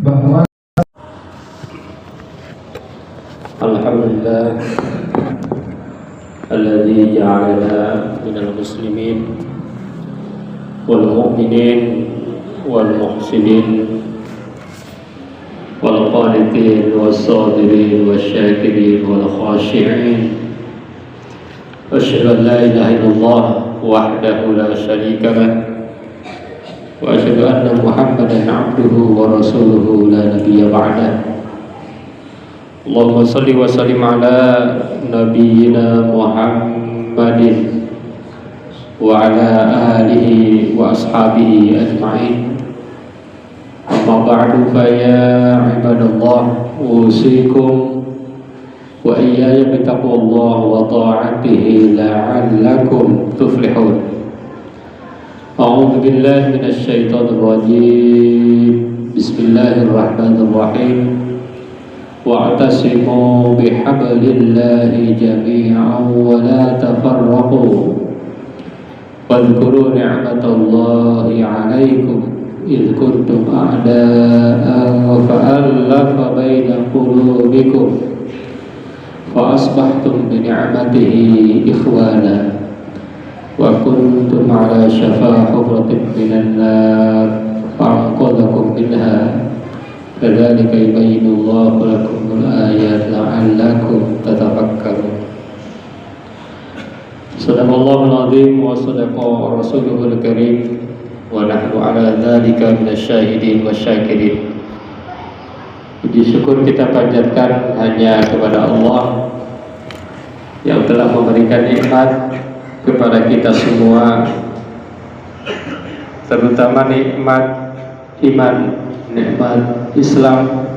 bahwa Alhamdulillah alladzi ja'alana minal muslimin wal mu'minin wal muhsinin wal qanitin was sabirin wasyakirin wal khashi'in. Asyhadu an la ilaha illallah wahdahu la syarika lah wa asyhadu anna Muhammadan 'abduhu wa rasuluhu la nabiyya ba'dah. Allahumma salli wa sallim ala nabiyyina Muhammadin wa ala alihi wa ashabihi ajma'in. Amma ba'du fa ya ibadallah, usikum wa iyaya bitaqwallah wa ta'atihi la'allakum tuflihun. A'udzu billahi minasy syaithanir rajim. Bismillahirrahmanirrahim. Wa'tasimu bihablillahi jami'an wa la tafarraqu. Wadhkuru ni'matallahi 'alaikum idh kuntum a'da'an fa'alafa baina qulubikum fa asbahtum bi ni'matihi ikhwana wa kuntum 'ala shafa hufratin minan nar fa'anqadhakum minha. Kadzalika yubayyinullahu lakumul ayati la'allakum tatafakkarun. Sadaqallahul azim wa sadaqa rasuluhul karim wa nahnu 'ala dzalika minasyahidin wasyakirin. Puji syukur kita panjatkan hanya kepada Allah yang telah memberikan nikmat kepada kita semua, terutama nikmat iman, nikmat Islam,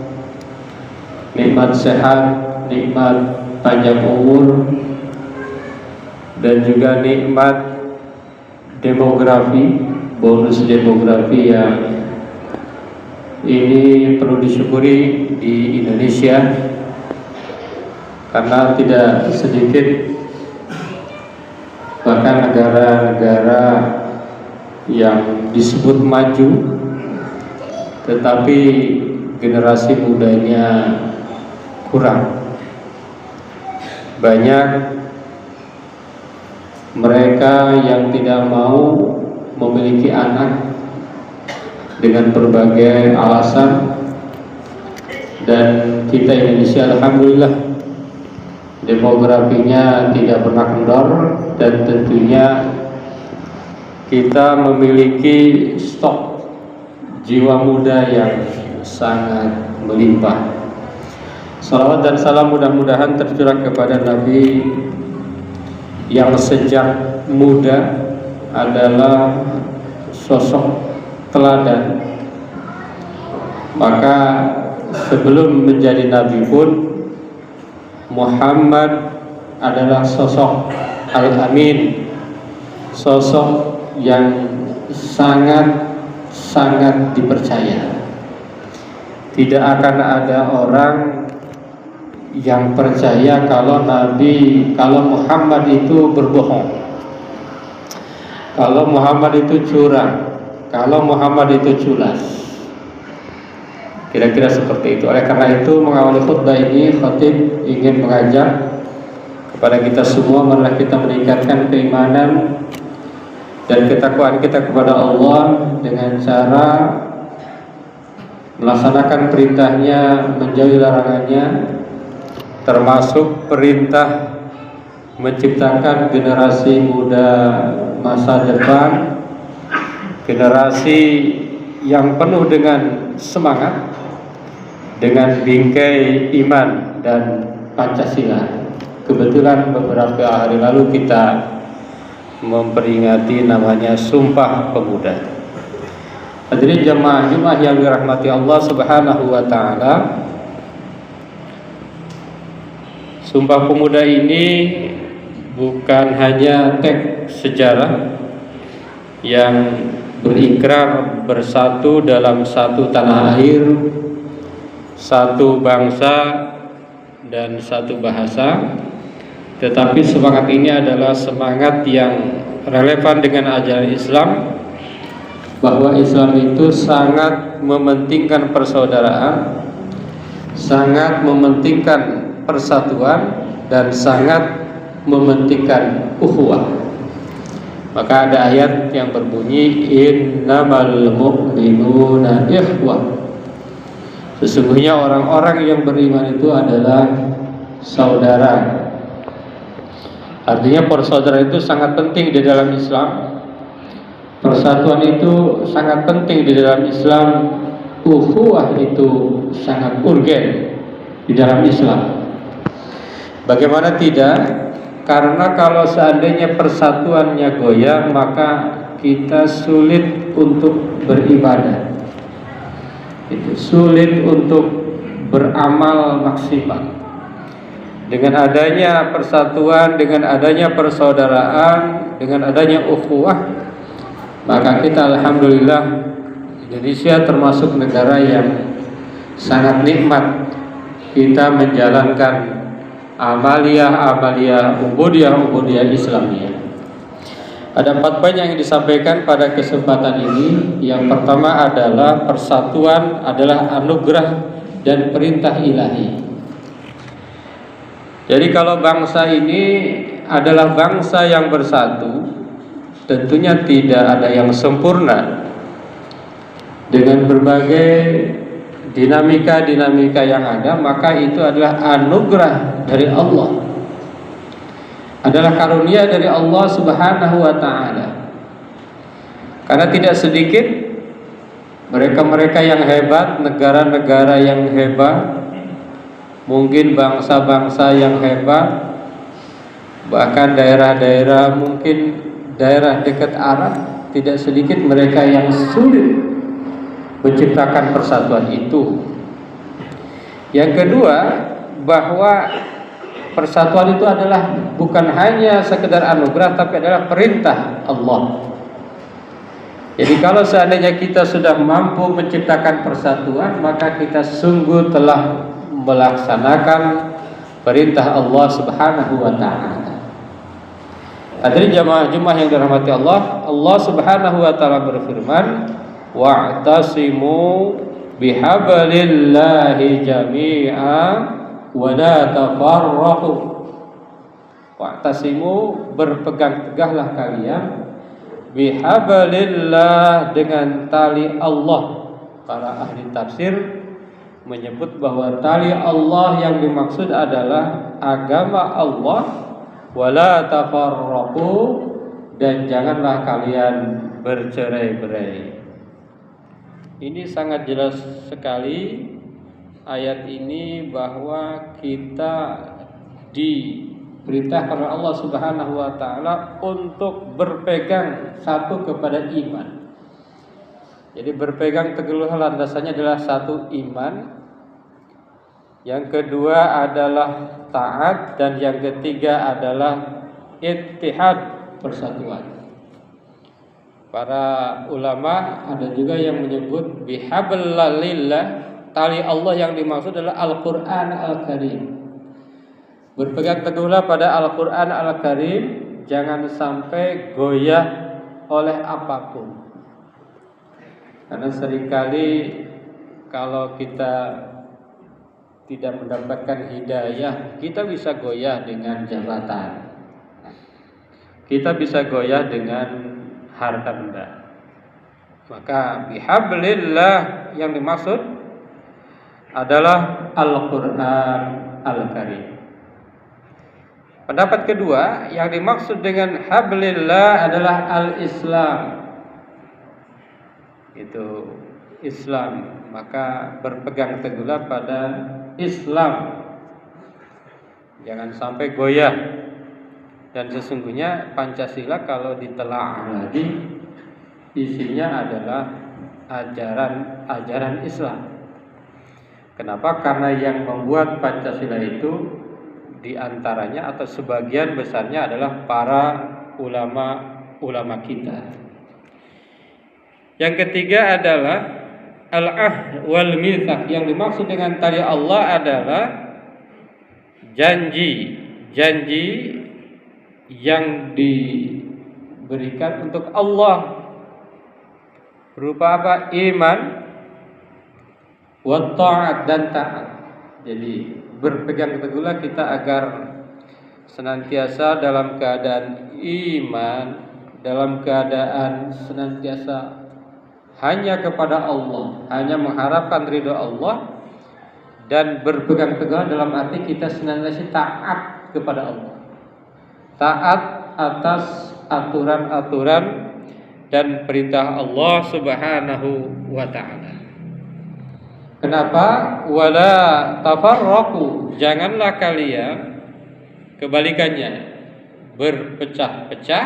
nikmat sehat, nikmat panjang umur, dan juga nikmat demografi, bonus demografi yang ini perlu disyukuri di Indonesia, karena tidak sedikit bahkan negara-negara yang disebut maju tetapi generasi mudanya kurang. Banyak mereka yang tidak mau memiliki anak dengan berbagai alasan, dan kita Indonesia alhamdulillah demografinya tidak pernah kendor, dan tentunya kita memiliki stok jiwa muda yang sangat melimpah. Salawat dan salam mudah-mudahan tercurah kepada Nabi yang sejak muda adalah sosok teladan. Maka sebelum menjadi Nabi pun Muhammad adalah sosok Al-Amin, sosok yang sangat dipercaya. Tidak akan ada orang yang percaya kalau Muhammad itu berbohong, kalau Muhammad itu curang, kalau Muhammad itu culas. Kira-kira seperti itu. Oleh karena itu, mengawali khutbah ini, khatib ingin mengajak kepada kita semua, marilah kita meningkatkan keimanan dan ketakwaan kita kepada Allah dengan cara melaksanakan perintahnya, menjauhi larangannya, termasuk perintah menciptakan generasi muda masa depan, generasi yang penuh dengan semangat, dengan bingkai iman dan Pancasila. Kebetulan beberapa hari lalu kita memperingati namanya Sumpah Pemuda. Hadirin jamaah Jumat yang dirahmati Allah Subhanahu wa taala, Sumpah Pemuda ini bukan hanya teks sejarah yang berikrar bersatu dalam satu tanah air, satu bangsa dan satu bahasa, tetapi semangat ini adalah semangat yang relevan dengan ajaran Islam, bahwa Islam itu sangat mementingkan persaudaraan, sangat mementingkan persatuan, dan sangat mementingkan ukhuwah. Maka ada ayat yang berbunyi innamal mu'minuna ikhwah. Sesungguhnya orang-orang yang beriman itu adalah saudara. Artinya persaudaraan itu sangat penting di dalam Islam. Persatuan itu sangat penting di dalam Islam. Ukhuwah itu sangat urgen di dalam Islam. Bagaimana tidak? Karena kalau seandainya persatuannya goyah, maka kita sulit untuk beribadah. Itu sulit untuk beramal maksimal. Dengan adanya persatuan, dengan adanya persaudaraan, dengan adanya ukhuwah, maka kita alhamdulillah Indonesia termasuk negara yang sangat nikmat. Kita menjalankan amaliyah ubudiyah Islamiyah. Ada 4 poin yang disampaikan pada kesempatan ini. Yang pertama adalah persatuan adalah anugerah dan perintah ilahi. Jadi kalau bangsa ini adalah bangsa yang bersatu, tentunya tidak ada yang sempurna. Dengan berbagai dinamika yang ada, maka itu adalah anugerah dari Allah, adalah karunia dari Allah Subhanahu wa ta'ala. Karena tidak sedikit mereka-mereka yang hebat, negara-negara yang hebat, mungkin bangsa-bangsa yang hebat, bahkan daerah-daerah, mungkin daerah dekat Arab, tidak sedikit mereka yang sulit menciptakan persatuan itu. Yang kedua, bahwa persatuan itu adalah bukan hanya sekedar anugerah, tapi adalah perintah Allah. Jadi kalau seandainya kita sudah mampu menciptakan persatuan, maka kita sungguh telah melaksanakan perintah Allah Subhanahu wa ta'ala. Hadirin jamaah Jumat yang dirahmati Allah, Allah Subhanahu wa ta'ala berfirman, wa'tasimu bihablillahi jami'a wa la tafarraqu. Wa'tasimu, berpegang tegahlah kalian, bihablillah, dengan tali Allah. Para ahli tafsir menyebut bahwa tali Allah yang dimaksud adalah agama Allah, wala tafarraqu, dan janganlah kalian bercerai-berai. Ini sangat jelas sekali ayat ini bahwa kita diperintahkan oleh Allah Subhanahu wa ta'ala untuk berpegang satu kepada iman. Jadi berpegang teguh landasannya adalah satu, iman. Yang kedua adalah taat, dan yang ketiga adalah ittihad, persatuan. Para ulama ada juga yang menyebut bihablillah, tali Allah yang dimaksud adalah Al-Quran Al-Karim. Berpegang teguhlah pada Al-Quran Al-Karim, jangan sampai goyah oleh apapun. Karena seringkali kalau kita tidak mendapatkan hidayah, kita bisa goyah dengan jabatan, kita bisa goyah dengan harta benda. Maka bihablillah yang dimaksud adalah Al-Quran Al-Karim. Pendapat kedua, yang dimaksud dengan hablillah adalah Al-Islam. Itu Islam. Maka berpegang teguhlah pada Islam, jangan sampai goyah. Dan sesungguhnya Pancasila kalau ditelaah lagi, isinya adalah ajaran Islam. Kenapa? Karena yang membuat Pancasila itu diantaranya atau sebagian besarnya adalah para ulama kita. Yang ketiga adalah al-ahd wal mitsaq. Yang dimaksud dengan tali Allah adalah janji yang diberikan untuk Allah. Berupa apa? Iman, wa ta'at dan taat. Jadi berpegang teguhlah kita agar senantiasa dalam keadaan iman, dalam keadaan senantiasa hanya kepada Allah, hanya mengharapkan ridho Allah, dan berpegang teguh dalam arti kita senantiasa taat kepada Allah, taat atas aturan-aturan dan perintah Allah Subhanahu wa ta'ala. Kenapa? Wala tafarraqu, janganlah kalian, kebalikannya, berpecah-pecah.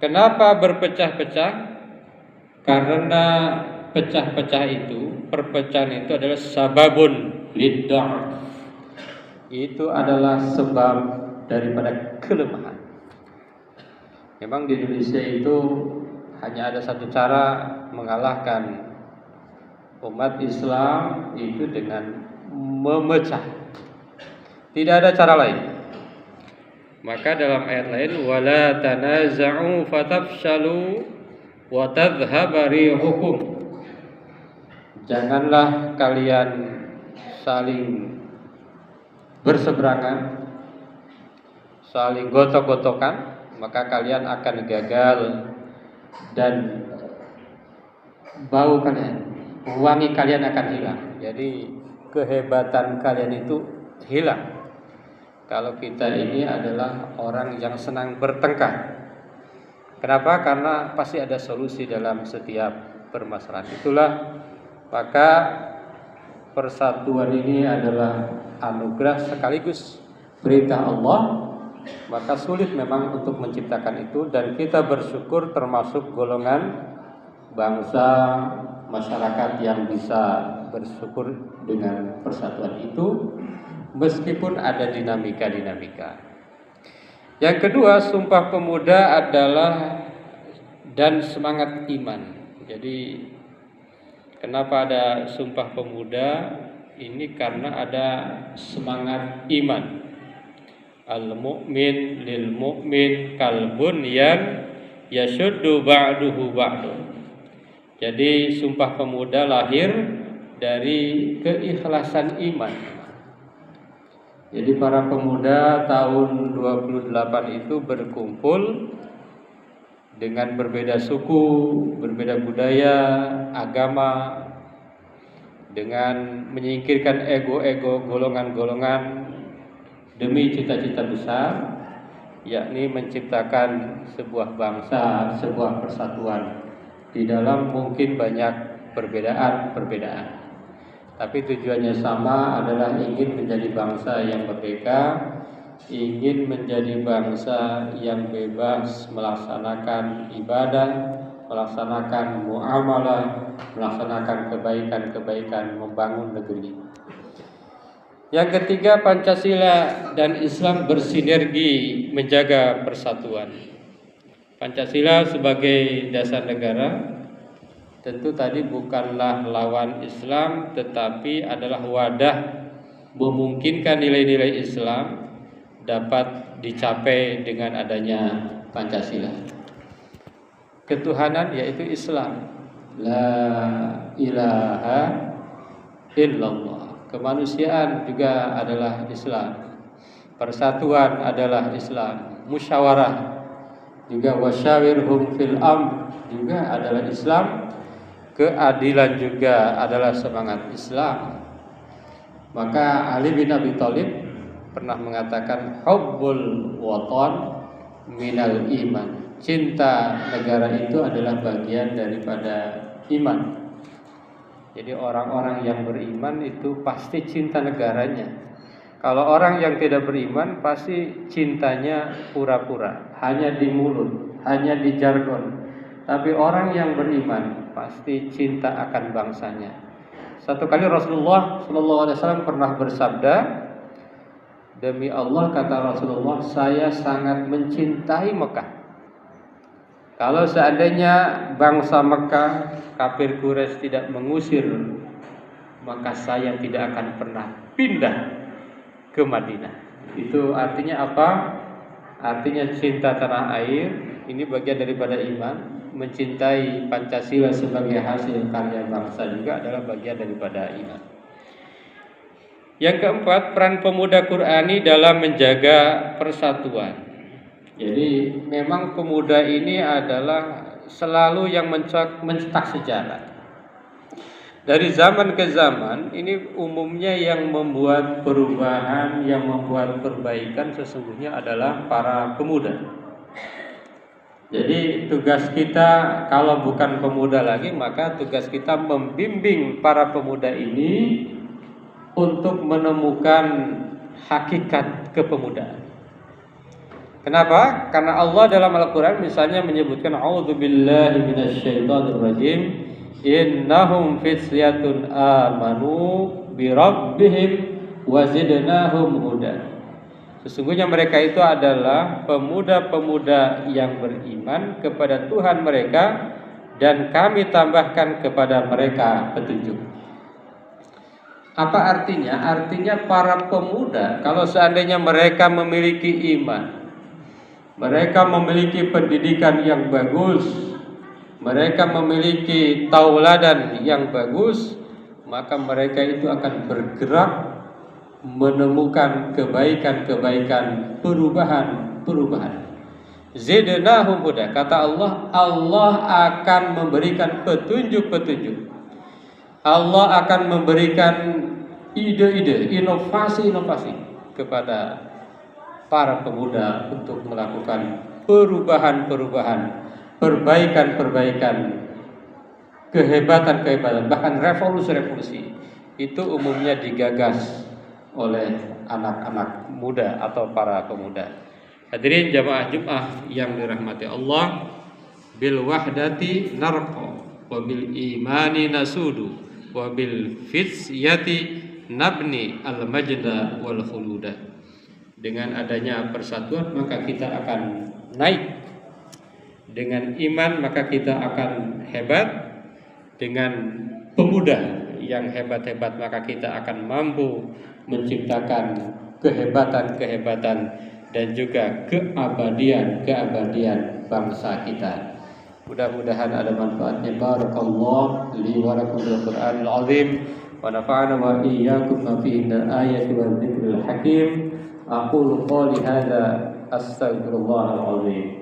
Kenapa berpecah-pecah? Karena pecah-pecah itu, perpecahan itu adalah sababun lidda'af. Itu adalah sebab daripada kelemahan. Memang di Indonesia itu hanya ada satu cara mengalahkan umat Islam, itu dengan memecah. Tidak ada cara lain. Maka dalam ayat lain, wala tanaza'u fatafshalu wa tadhhaba rihukum. Janganlah kalian saling berseberangan, saling gotok-gotokan, maka kalian akan gagal dan bau kalian, wangi kalian akan hilang. Jadi kehebatan kalian itu hilang kalau kita ini adalah orang yang senang bertengkar. Kenapa? Karena pasti ada solusi dalam setiap permasalahan. Itulah maka persatuan ini adalah anugerah sekaligus perintah Allah. Maka sulit memang untuk menciptakan itu, dan kita bersyukur termasuk golongan bangsa masyarakat yang bisa bersyukur dengan persatuan itu, meskipun ada dinamika-dinamika. Yang kedua, Sumpah Pemuda adalah dan semangat iman. Jadi kenapa ada Sumpah Pemuda? Ini karena ada semangat iman. Al-mu'min lil mu'min kal bunyan yashuddu ba'duhu ba'du. Jadi Sumpah Pemuda lahir dari keikhlasan iman. Jadi para pemuda tahun 28 itu berkumpul dengan berbeda suku, berbeda budaya, agama, dengan menyingkirkan ego-ego golongan-golongan demi cita-cita besar, yakni menciptakan sebuah bangsa, sebuah persatuan. Di dalam mungkin banyak perbedaan, tapi tujuannya sama, adalah ingin menjadi bangsa yang merdeka, ingin menjadi bangsa yang bebas melaksanakan ibadah, melaksanakan muamalah, melaksanakan kebaikan-kebaikan, membangun negeri. Yang ketiga, Pancasila dan Islam bersinergi menjaga persatuan. Pancasila sebagai dasar negara tentu tadi bukanlah lawan Islam, tetapi adalah wadah memungkinkan nilai-nilai Islam dapat dicapai dengan adanya Pancasila. Ketuhanan yaitu Islam, la ilaha illallah. Kemanusiaan juga adalah Islam. Persatuan adalah Islam. Musyawarah juga, wasyawirhum fil amr juga adalah Islam. Keadilan juga adalah semangat Islam. Maka Ali bin Abi Thalib pernah mengatakan, hubbul watan minal iman. Cinta negara itu adalah bagian daripada iman. Jadi orang-orang yang beriman itu pasti cinta negaranya. Kalau orang yang tidak beriman pasti cintanya pura-pura, hanya di mulut, hanya di jargon. Tapi orang yang beriman pasti cinta akan bangsanya. Satu kali Rasulullah SAW pernah bersabda, demi Allah, kata Rasulullah, saya sangat mencintai Mekah. Kalau seandainya bangsa Mekah, kafir Quraisy tidak mengusir, maka saya tidak akan pernah pindah ke Madinah. Itu artinya apa? Artinya cinta tanah air, ini bagian daripada iman. Mencintai Pancasila sebagai hasil karya bangsa juga adalah bagian daripada iman. Yang keempat, peran pemuda Qurani dalam menjaga persatuan. Jadi memang pemuda ini adalah selalu yang mencetak sejarah. Dari zaman ke zaman ini umumnya yang membuat perubahan, yang membuat perbaikan sesungguhnya adalah para pemuda. Jadi tugas kita kalau bukan pemuda lagi, maka tugas kita membimbing para pemuda ini untuk menemukan hakikat kepemudaan. Kenapa? Karena Allah dalam Al-Quran misalnya menyebutkan a'udzubillahi minasyaitonirrajim, innahum fityatun amanu birabbihim wazidnahum huda. Sesungguhnya mereka itu adalah pemuda-pemuda yang beriman kepada Tuhan mereka dan kami tambahkan kepada mereka petunjuk. Apa artinya? Artinya para pemuda kalau seandainya mereka memiliki iman, mereka memiliki pendidikan yang bagus, mereka memiliki tauladan yang bagus, maka mereka itu akan bergerak menemukan kebaikan-kebaikan, perubahan. Zidnahum huda. Kata Allah, Allah akan memberikan petunjuk-petunjuk. Allah akan memberikan ide-ide, inovasi-inovasi kepada para pemuda untuk melakukan perubahan-perubahan, perbaikan-perbaikan, kehebatan-kehebatan, bahkan revolusi-revolusi. Itu umumnya digagas oleh anak-anak muda atau para pemuda. Hadirin jamaah Jumat yang dirahmati Allah, bil wahdati narqa wa bil imani nasudu wa bil fityati nabni al majda wal khuluda. Dengan adanya persatuan maka kita akan naik. Dengan iman maka kita akan hebat. Dengan pemuda yang hebat-hebat maka kita akan mampu menciptakan kehebatan-kehebatan dan juga keabadian bangsa kita. Mudah-mudahan ada manfaatnya. Barakallahu li wa lakum bil Qur'anil azim wa nafa'ana wa iyyakum ma fihi min ayati wa dzikril hakim. Aqulu qawli hadza astaghfirullahal azim.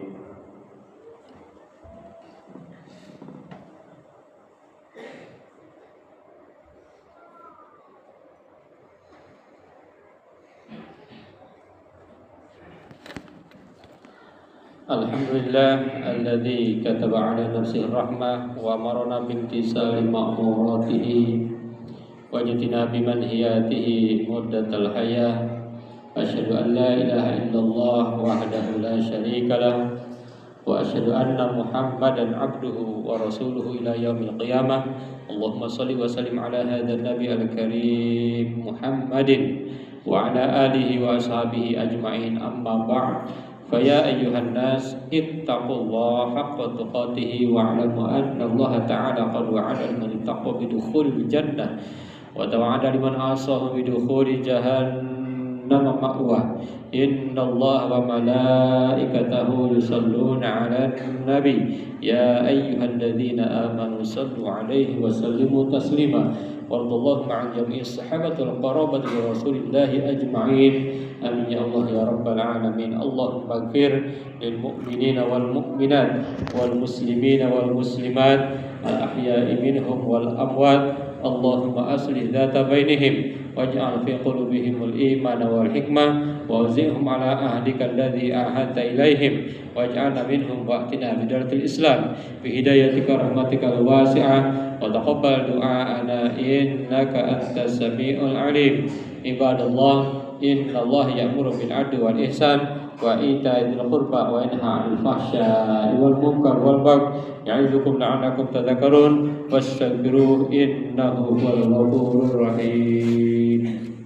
Alhamdulillah alladzi kataba ala nafsihi rahmah wa amarna bimtisali ma'muratihi wa jitinabi manhiyatihi muddatal hayah. Asyhadu an la ilaha illallah wahdahu la syarika lah wa asyhadu anna Muhammadan abduhu wa rasuluhu ila yaumil qiyamah. Allahumma shalli wa sallim ala hadzal nabi al-karim Muhammadin wa ala alihi wa ashabihi ajma'in, amma ba'd. Faya ayyuhan nas ittaqullaha haqqa tuqatih wa'lamu anna Allah ta'ala qad wa'ada liman ittaqa bidukhulil jannah wa tawa'ada liman asahu bidukhuli jahannam ma'wah. Inna Allah wa malaikatahu yusalluna 'alan nabi ya ayyuhalladzina amanu sallu 'alaihi wa sallimu taslima. Warḍallahu ma'al jami'i sahabatul qarabati wa rasulillahi ajma'in. Amin ya Allah ya rabbal alamin. Allahumma ighfir lil mu'minina wal mu'minat wal muslimina wal muslimat al ahya'i minhum wal amwat. Allahumma aslih dhata bainihim waj'al fi qulubihim al iman wal hikmah wawzi'hum ala ahdika alladhi ahadta ilaihim waj'alna minhum wa'tina bidaratil islam bi hidayatika rahmatika al wasi'ah wa taqabbal du'aana innaka antas samiul alim. Ibadallah, inna Allah ya'muru bil 'adli wal ihsan wa ita'i dzil qurba wa yanha 'anil fahsya'i wal munkar wal baghi ya'idukum la'allakum tadhakkarun wastaghfiruhu innahu huwal ghafurur rahim.